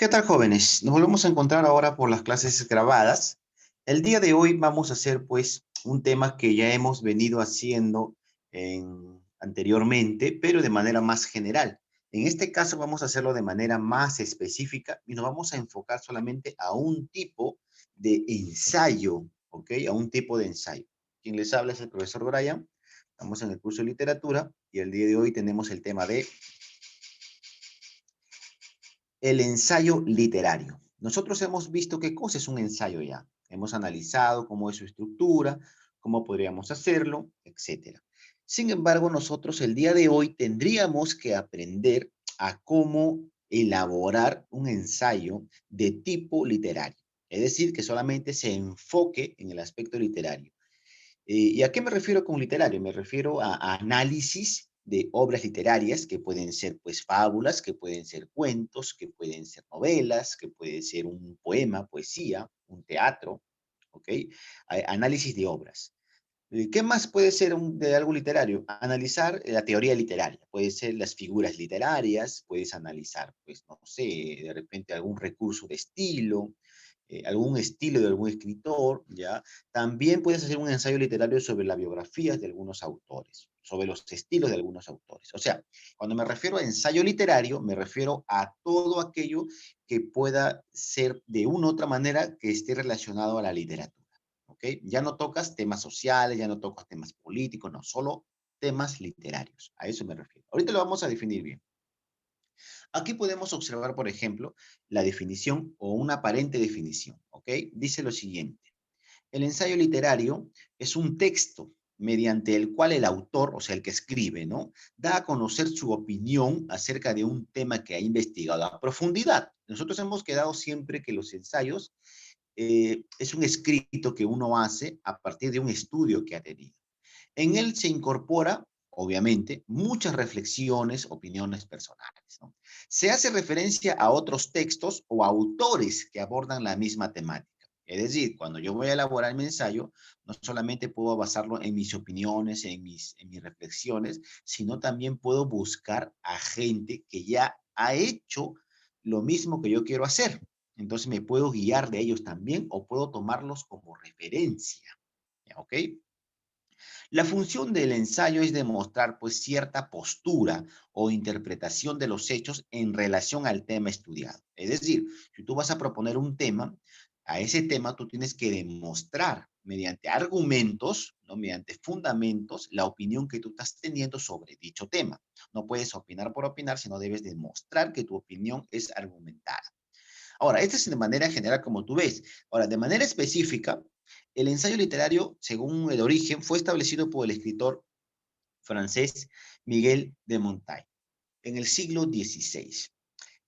¿Qué tal, jóvenes? Nos volvemos a encontrar ahora por las clases grabadas. El día de hoy vamos a hacer, pues, un tema que ya hemos venido haciendo anteriormente, pero de manera más general. En este caso vamos a hacerlo de manera más específica y nos vamos a enfocar solamente a un tipo de ensayo, ¿ok? A un tipo de ensayo. Quien les habla es el profesor Brian. Estamos en el curso de literatura y el día de hoy tenemos el tema de el ensayo literario. Nosotros hemos visto qué cosa es un ensayo ya. Hemos analizado cómo es su estructura, cómo podríamos hacerlo, etcétera. Sin embargo, nosotros el día de hoy tendríamos que aprender a cómo elaborar un ensayo de tipo literario. Es decir, que solamente se enfoque en el aspecto literario. ¿Y a qué me refiero con literario? Me refiero a análisis de obras literarias que pueden ser pues fábulas, que pueden ser cuentos, que pueden ser novelas, que puede ser un poema, poesía, un teatro, ¿ok? Análisis de obras. ¿Qué más puede ser de algo literario? Analizar la teoría literaria, puede ser las figuras literarias, puedes analizar, pues, no sé, de repente algún recurso de estilo, algún estilo de algún escritor, ¿ya? También puedes hacer un ensayo literario sobre las biografías de algunos autores, sobre los estilos de algunos autores. O sea, cuando me refiero a ensayo literario, me refiero a todo aquello que pueda ser de una u otra manera que esté relacionado a la literatura. ¿Ok? Ya no tocas temas sociales, ya no tocas temas políticos, no, solo temas literarios. A eso me refiero. Ahorita lo vamos a definir bien. Aquí podemos observar, por ejemplo, la definición o una aparente definición, ¿ok? Dice lo siguiente. El ensayo literario es un texto mediante el cual el autor, o sea, el que escribe, ¿no? Da a conocer su opinión acerca de un tema que ha investigado a profundidad. Nosotros hemos quedado siempre que los ensayos es un escrito que uno hace a partir de un estudio que ha tenido. En él se incorpora, obviamente, muchas reflexiones, opiniones personales, ¿no? Se hace referencia a otros textos o autores que abordan la misma temática. Es decir, cuando yo voy a elaborar mi ensayo, no solamente puedo basarlo en mis opiniones, en mis reflexiones, sino también puedo buscar a gente que ya ha hecho lo mismo que yo quiero hacer. Entonces me puedo guiar de ellos también o puedo tomarlos como referencia. ¿Ok? La función del ensayo es demostrar pues cierta postura o interpretación de los hechos en relación al tema estudiado. Es decir, si tú vas a proponer un tema, a ese tema tú tienes que demostrar mediante argumentos, ¿no? Mediante fundamentos, la opinión que tú estás teniendo sobre dicho tema. No puedes opinar por opinar, sino debes demostrar que tu opinión es argumentada. Ahora, esta es de manera general como tú ves. Ahora, de manera específica, el ensayo literario, según el origen, fue establecido por el escritor francés Miguel de Montaigne en el siglo XVI,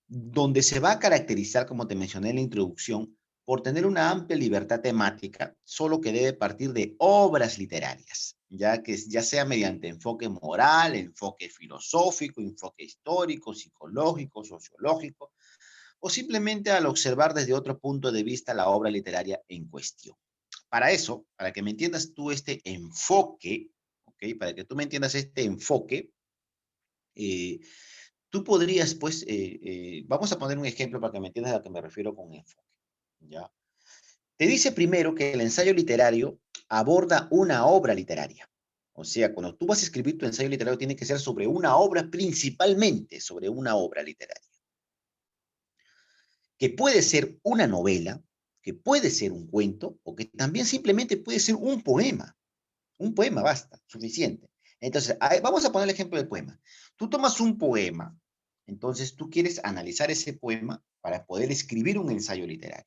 donde se va a caracterizar, como te mencioné en la introducción, por tener una amplia libertad temática, solo que debe partir de obras literarias, ya sea mediante enfoque moral, enfoque filosófico, enfoque histórico, psicológico, sociológico, o simplemente al observar desde otro punto de vista la obra literaria en cuestión. Para eso, para que me entiendas tú este enfoque, ¿ok? Para que tú me entiendas este enfoque, eh, tú podrías, pues, vamos a poner un ejemplo para que me entiendas a lo que me refiero con enfoque, ¿ya? Te dice primero que el ensayo literario aborda una obra literaria. O sea, cuando tú vas a escribir tu ensayo literario, tiene que ser sobre una obra, principalmente sobre una obra literaria, que puede ser una novela, que puede ser un cuento, o que también simplemente puede ser un poema. Un poema basta, suficiente. Entonces, vamos a poner el ejemplo del poema. Tú tomas un poema, entonces tú quieres analizar ese poema para poder escribir un ensayo literario.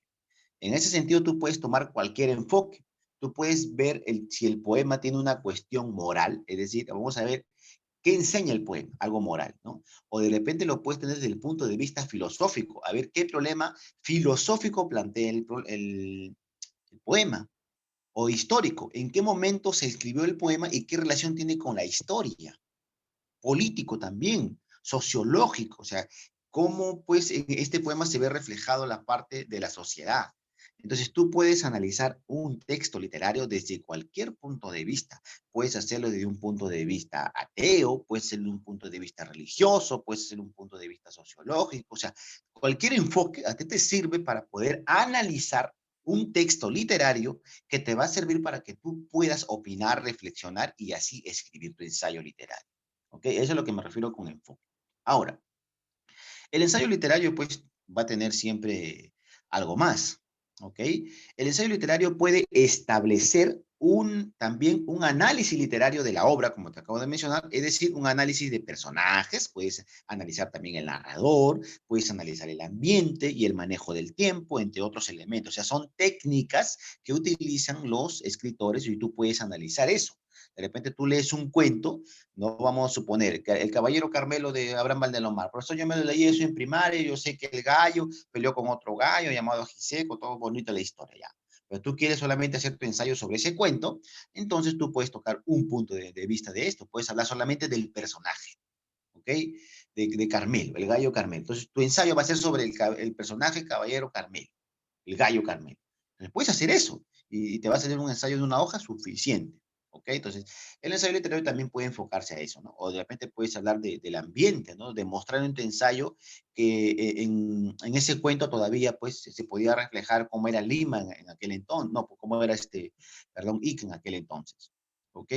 En ese sentido, tú puedes tomar cualquier enfoque. Tú puedes ver si el poema tiene una cuestión moral, es decir, vamos a ver qué enseña el poema, algo moral, ¿no? O de repente lo puedes tener desde el punto de vista filosófico, a ver qué problema filosófico plantea el poema o histórico, en qué momento se escribió el poema y qué relación tiene con la historia, político también, sociológico, o sea, cómo pues en este poema se ve reflejado la parte de la sociedad. Entonces tú puedes analizar un texto literario desde cualquier punto de vista. Puedes hacerlo desde un punto de vista ateo, puede ser de un punto de vista religioso, puede ser un punto de vista sociológico, o sea, cualquier enfoque a ti te sirve para poder analizar un texto literario que te va a servir para que tú puedas opinar, reflexionar y así escribir tu ensayo literario. ¿Ok? Eso es a lo que me refiero con enfoque. Ahora, el ensayo literario, pues, va a tener siempre algo más, ¿ok? El ensayo literario puede establecer también un análisis literario de la obra, como te acabo de mencionar, es decir, un análisis de personajes, puedes analizar también el narrador, puedes analizar el ambiente y el manejo del tiempo, entre otros elementos. O sea, son técnicas que utilizan los escritores y tú puedes analizar eso. De repente tú lees un cuento, no vamos a suponer que el Caballero Carmelo de Abraham Valdelomar. Por eso yo me lo leí eso en primaria, yo sé que el gallo peleó con otro gallo llamado Giseco, todo bonito la historia ya. Pero tú quieres solamente hacer tu ensayo sobre ese cuento, entonces tú puedes tocar un punto de vista de esto, puedes hablar solamente del personaje, ¿ok? De Carmelo, el gallo Carmelo. Entonces tu ensayo va a ser sobre el personaje Caballero Carmelo, el gallo Carmelo. Entonces puedes hacer eso y te va a salir un ensayo de una hoja suficiente. ¿Ok? Entonces, el ensayo literario también puede enfocarse a eso, ¿no? O de repente puedes hablar del ambiente, ¿no? Demostrar en tu ensayo que en ese cuento todavía, pues, se podía reflejar cómo era Lima en aquel entonces, no, cómo era perdón, Ica en aquel entonces. ¿Ok?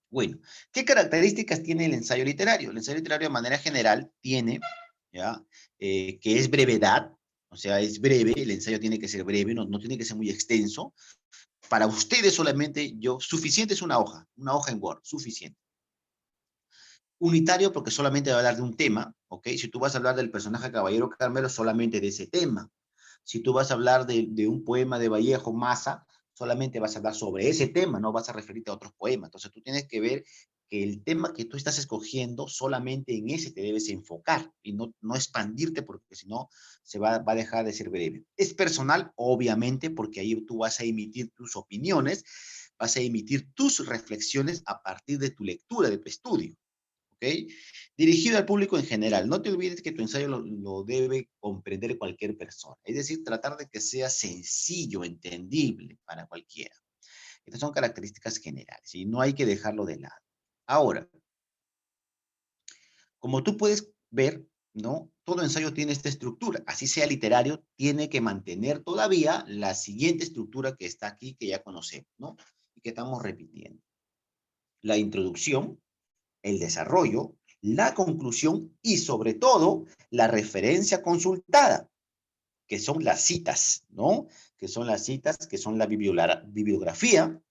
Bueno, ¿qué características tiene el ensayo literario? El ensayo literario de manera general tiene, ¿ya? Que es brevedad, o sea, es breve, el ensayo tiene que ser breve, no tiene que ser muy extenso. Para ustedes solamente, suficiente es una hoja en Word, suficiente. Unitario porque solamente va a hablar de un tema, ¿ok? Si tú vas a hablar del personaje Caballero Carmelo, solamente de ese tema. Si tú vas a hablar de un poema de Vallejo Massa, solamente vas a hablar sobre ese tema, no vas a referirte a otros poemas. Entonces tú tienes que ver que el tema que tú estás escogiendo, solamente en ese te debes enfocar y no expandirte porque si no va a dejar de ser breve. Es personal, obviamente, porque ahí tú vas a emitir tus opiniones, vas a emitir tus reflexiones a partir de tu lectura, de tu estudio. ¿Ok? Dirigido al público en general. No te olvides que tu ensayo lo debe comprender cualquier persona. Es decir, tratar de que sea sencillo, entendible para cualquiera. Estas son características generales y no hay que dejarlo de lado. Ahora, como tú puedes ver, ¿no? Todo ensayo tiene esta estructura. Así sea literario, tiene que mantener todavía la siguiente estructura que está aquí, que ya conocemos, ¿no? Y que estamos repitiendo. La introducción, el desarrollo, la conclusión y sobre todo la referencia consultada, que son las citas, ¿no? Que son las citas, que son la bibliografía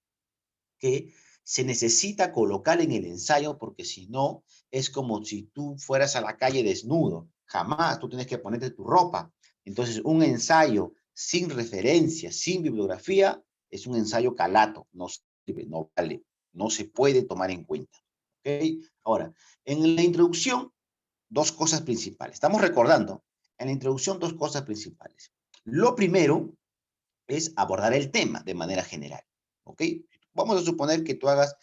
que se necesita colocar en el ensayo porque si no es como si tú fueras a la calle desnudo. Jamás tú tienes que ponerte tu ropa. Entonces un ensayo sin referencia, sin bibliografía, es un ensayo calato, no sirve, no vale, no se puede tomar en cuenta. ¿Ok? Ahora, en la introducción, dos cosas principales. Estamos recordando, en la introducción, dos cosas principales. Lo primero es abordar el tema de manera general. ¿Ok? Vamos a suponer que tú hagas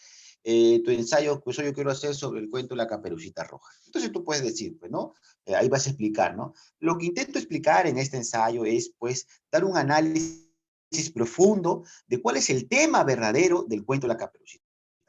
tu ensayo, pues yo quiero hacer sobre el cuento de la Caperucita Roja. Entonces tú puedes decir, pues, ¿no? Ahí vas a explicar, ¿no? Lo que intento explicar en este ensayo es, pues, dar un análisis profundo de cuál es el tema verdadero del cuento de la Caperucita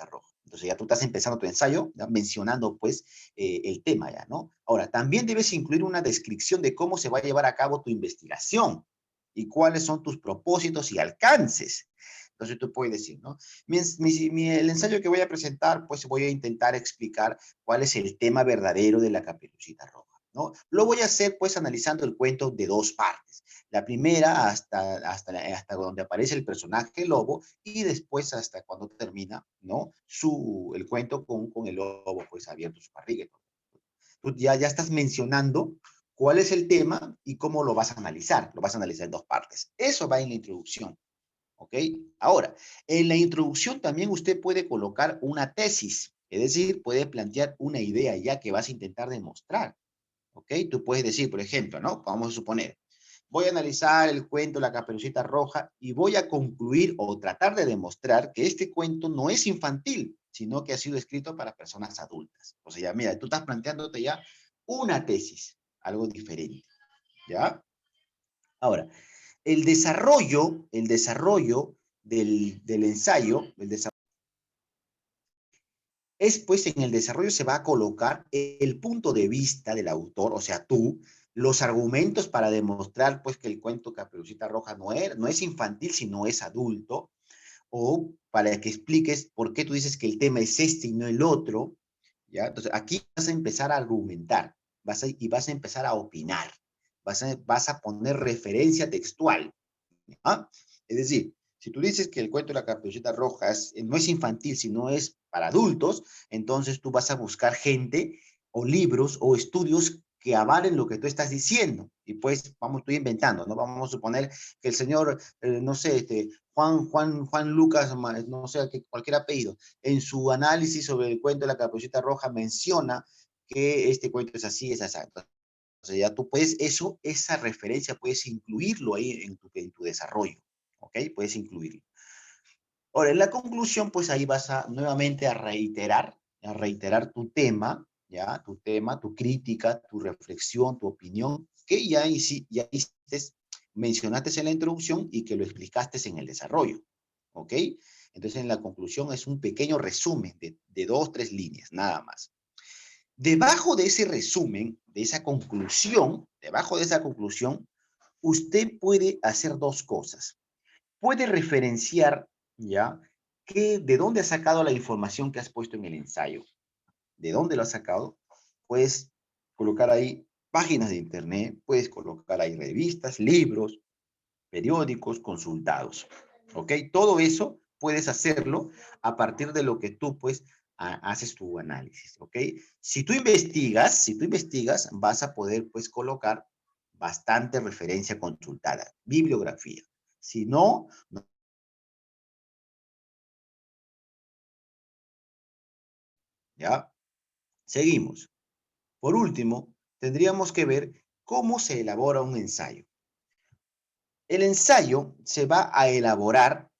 Roja. Entonces ya tú estás empezando tu ensayo ¿ya? Mencionando pues el tema ya, ¿no? Ahora, también debes incluir una descripción de cómo se va a llevar a cabo tu investigación y cuáles son tus propósitos y alcances. Entonces tú puedes decir, ¿no? El ensayo que voy a presentar, pues voy a intentar explicar cuál es el tema verdadero de la Caperucita Roja, ¿no? Lo voy a hacer pues analizando el cuento de dos partes. La primera hasta donde aparece el personaje lobo y después hasta cuando termina, ¿no? El cuento con el lobo pues abierto su barriga. Tú ya estás mencionando cuál es el tema y cómo lo vas a analizar. Lo vas a analizar en dos partes. Eso va en la introducción. ¿Ok? Ahora, en la introducción también usted puede colocar una tesis, es decir, puede plantear una idea ya que vas a intentar demostrar. ¿Ok? Tú puedes decir, por ejemplo, ¿no? Vamos a suponer, voy a analizar el cuento La Caperucita Roja y voy a concluir o tratar de demostrar que este cuento no es infantil, sino que ha sido escrito para personas adultas. O sea, ya, mira, tú estás planteándote ya una tesis, algo diferente, ¿ya? Ahora, el desarrollo del ensayo, es pues en el desarrollo se va a colocar el punto de vista del autor, o sea, tú, los argumentos para demostrar pues que el cuento Caperucita Roja no es infantil, sino es adulto, o para que expliques por qué tú dices que el tema es este y no el otro, ¿ya? Entonces, aquí vas a empezar a argumentar, y vas a empezar a opinar, vas a poner referencia textual, ¿ah? Es decir, si tú dices que el cuento de la Caperucita Roja no es infantil, sino es para adultos, entonces tú vas a buscar gente o libros o estudios que avalen lo que tú estás diciendo. Y pues, estoy inventando, ¿no? Vamos a suponer que el señor, no sé, Juan Lucas, no sé, cualquier apellido, en su análisis sobre el cuento de la Caperucita Roja menciona que este cuento es así, es así. O sea, ya tú puedes, esa referencia puedes incluirlo ahí en tu desarrollo, ¿ok? Puedes incluirlo. Ahora, en la conclusión, pues ahí vas nuevamente a reiterar tu tema, ¿ya? Tu tema, tu crítica, tu reflexión, tu opinión, que ya hiciste, mencionaste en la introducción y que lo explicaste en el desarrollo, ¿ok? Entonces, en la conclusión es un pequeño resumen de 2, 3 líneas, nada más. Debajo de ese resumen, debajo de esa conclusión, usted puede hacer dos cosas. Puede referenciar, ¿ya? ¿De dónde has sacado la información que has puesto en el ensayo? ¿De dónde lo has sacado? Puedes colocar ahí páginas de internet, puedes colocar ahí revistas, libros, periódicos, consultados, ¿ok? Todo eso puedes hacerlo a partir de lo que tú, pues, haces tu análisis, ¿ok? Si tú investigas, vas a poder, pues, colocar bastante referencia consultada, bibliografía. Si no, ¿ya? Seguimos. Por último, tendríamos que ver cómo se elabora un ensayo. El ensayo se va a elaborar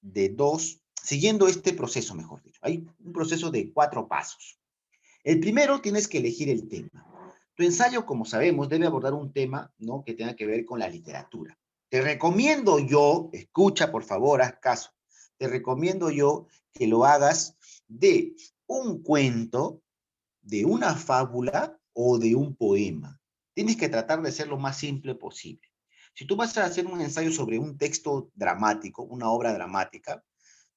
siguiendo este proceso, mejor dicho. Hay un proceso de 4 pasos. El primero, tienes que elegir el tema. Tu ensayo, como sabemos, debe abordar un tema, ¿no?, que tenga que ver con la literatura. Te recomiendo yo, escucha por favor, haz caso, te recomiendo yo que lo hagas de un cuento, de una fábula o de un poema. Tienes que tratar de ser lo más simple posible. Si tú vas a hacer un ensayo sobre un texto dramático, una obra dramática,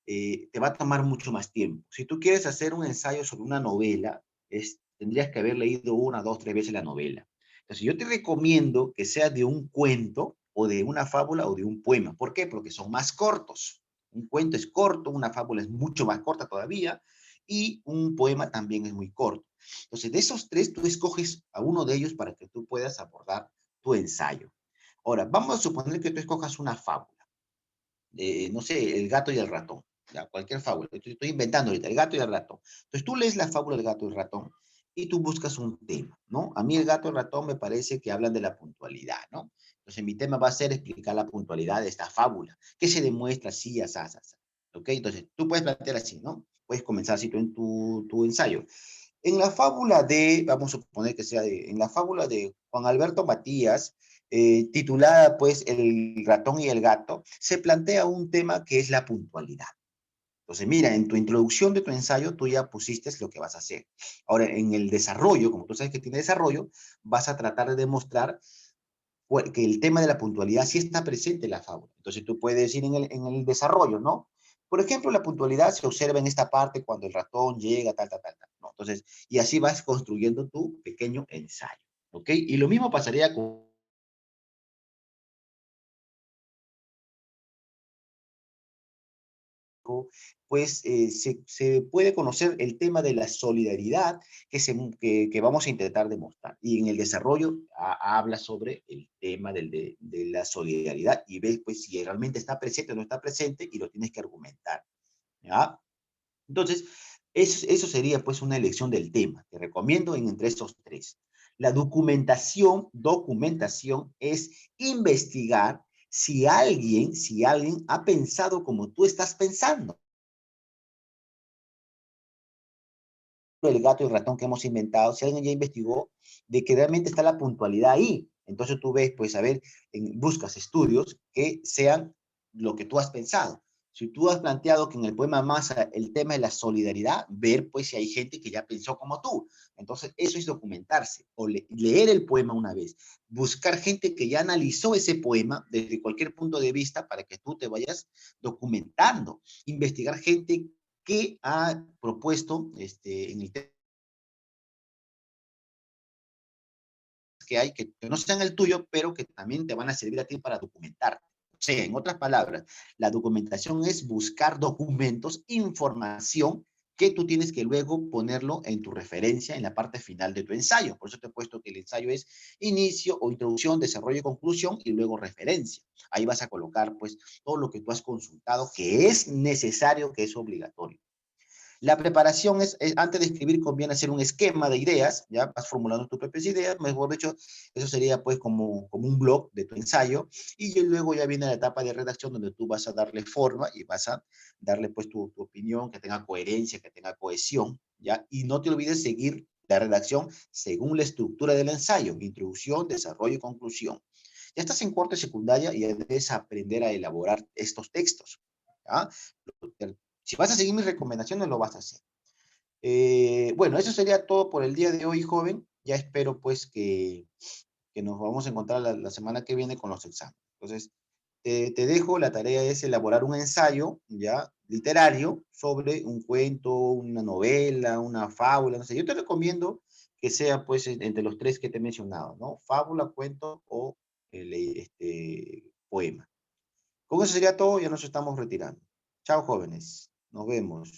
te va a tomar mucho más tiempo. Si tú quieres hacer un ensayo sobre una novela, tendrías que haber leído 1, 2, 3 veces la novela. Entonces, yo te recomiendo que sea de un cuento o de una fábula o de un poema. ¿Por qué? Porque son más cortos. Un cuento es corto, una fábula es mucho más corta todavía y un poema también es muy corto. Entonces, de esos 3, tú escoges a uno de ellos para que tú puedas abordar tu ensayo. Ahora, vamos a suponer que tú escojas una fábula. No sé, el gato y el ratón, ya, cualquier fábula, estoy inventando ahorita, el gato y el ratón. Entonces tú lees la fábula del gato y el ratón y tú buscas un tema, ¿no? A mí el gato y el ratón me parece que hablan de la puntualidad, ¿no? Entonces mi tema va a ser explicar la puntualidad de esta fábula, que se demuestra así, así, así, así, ¿ok? Entonces tú puedes plantear así, ¿no? Puedes comenzar así en tu ensayo. En la fábula vamos a suponer que sea en la fábula de Juan Alberto Matías, titulada pues El ratón y el gato, se plantea un tema que es la puntualidad. Entonces, mira, en tu introducción de tu ensayo, tú ya pusiste lo que vas a hacer. Ahora, en el desarrollo, como tú sabes que tiene desarrollo, vas a tratar de demostrar que el tema de la puntualidad sí está presente en la fábula. Entonces, tú puedes decir en el desarrollo, ¿no? Por ejemplo, la puntualidad se observa en esta parte cuando el ratón llega, tal, tal, tal, tal, ¿no? Entonces, y así vas construyendo tu pequeño ensayo, ¿ok? Y lo mismo pasaría con pues se puede conocer el tema de la solidaridad que vamos a intentar demostrar. Y en el desarrollo habla sobre el tema de la solidaridad y ves pues si realmente está presente o no está presente y lo tienes que argumentar, ¿ya? Entonces, eso sería pues una elección del tema. Te recomiendo entre estos 3. La documentación es investigar si alguien ha pensado como tú estás pensando. El gato y el ratón que hemos inventado, si alguien ya investigó de que realmente está la puntualidad ahí. Entonces tú ves, pues, a ver, buscas estudios que sean lo que tú has pensado. Si tú has planteado que en el poema Masa el tema de la solidaridad, ver pues si hay gente que ya pensó como tú. Entonces eso es documentarse o leer el poema una vez, buscar gente que ya analizó ese poema desde cualquier punto de vista para que tú te vayas documentando, investigar gente que ha propuesto en el tema que hay, que no sean el tuyo, pero que también te van a servir a ti para documentar. O sea, en otras palabras, la documentación es buscar documentos, información que tú tienes que luego ponerlo en tu referencia en la parte final de tu ensayo. Por eso te he puesto que el ensayo es inicio o introducción, desarrollo y conclusión y luego referencia. Ahí vas a colocar pues todo lo que tú has consultado, que es necesario, que es obligatorio. La preparación antes de escribir conviene hacer un esquema de ideas, ya vas formulando tus propias ideas, mejor dicho, eso sería pues como un blog de tu ensayo, y luego ya viene la etapa de redacción donde tú vas a darle forma y vas a darle pues tu opinión, que tenga coherencia, que tenga cohesión, ya, y no te olvides seguir la redacción según la estructura del ensayo, introducción, desarrollo y conclusión. Ya estás en cuarto de secundaria y ya debes aprender a elaborar estos textos, ¿ya? Si vas a seguir mis recomendaciones, lo vas a hacer. Bueno, eso sería todo por el día de hoy, joven. Ya espero pues que nos vamos a encontrar la semana que viene con los exámenes. Entonces, te dejo, la tarea es elaborar un ensayo, ya, literario, sobre un cuento, una novela, una fábula, no sé. Yo te recomiendo que sea pues entre los tres que te he mencionado, ¿no? Fábula, cuento o poema. Con eso sería todo, ya nos estamos retirando. Chao, jóvenes. Nos vemos.